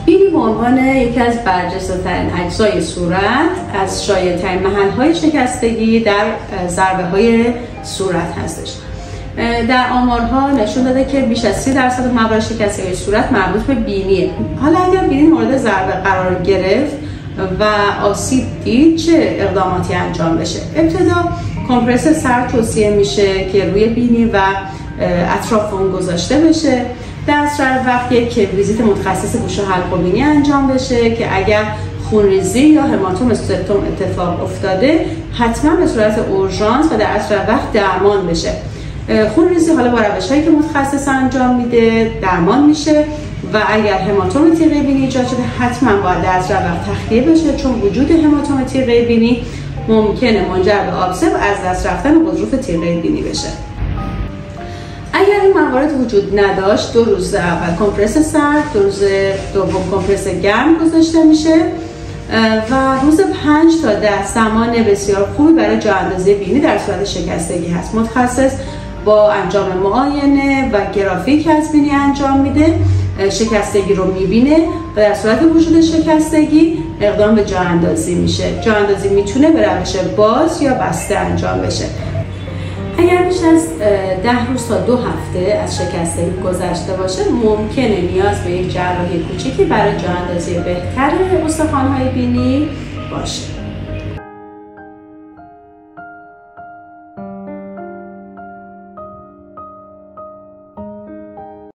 بینی به عنوان یکی از برجسته‌ترین اجزای صورت از شایع‌ترین محل‌های شکستگی در ضربه‌های صورت هستش. در آمارها نشون داده که بیش از 30% موارد شکستگی صورت مربوط به بینیه. حالا اگر بینی مورد ضربه قرار گرفت و آسیب دید چه اقداماتی انجام بشه؟ ابتدا کمپرس سر توصیه میشه که روی بینی و اطراف اون گذاشته بشه. در اسرع وقت یک ویزیت متخصص گوش و حلق و بینی انجام بشه که اگر خونریزی یا هماتوم سپتوم اتفاق افتاده حتما به صورت اورژانس و در اسرع وقت درمان بشه. خونریزی حالا با روش‌هایی که متخصص انجام میده درمان میشه و اگر هماتوم تیغه بینی ایجاد شده حتما باید در اسرع وقت تخلیه بشه، چون وجود هماتوم تیغه بینی ممکنه منجر به آبسه و از دست رفتن غضروف تیغه بینی بشه. اگر این موارد وجود نداشت 2 روز اول کمپرس سرد، 2 روز دوم کمپرس گرم گذاشته میشه و روز 5 تا 10 زمان بسیار خوبی برای جا اندازی بینی در صورت شکستگی هست. متخصص با انجام معاینه و گرافیک از بینی انجام میده، شکستگی رو میبینه و در صورت وجود شکستگی اقدام به جا اندازی میشه. جا اندازی میتونه به روش باز یا بسته انجام بشه. اگر بیش از 10 روز تا 2 هفته از شکستگی گذشته باشه ممکنه نیاز به یک جراحی کوچیکی برای جا اندازی بهتر استخوان‌های بینی باشه.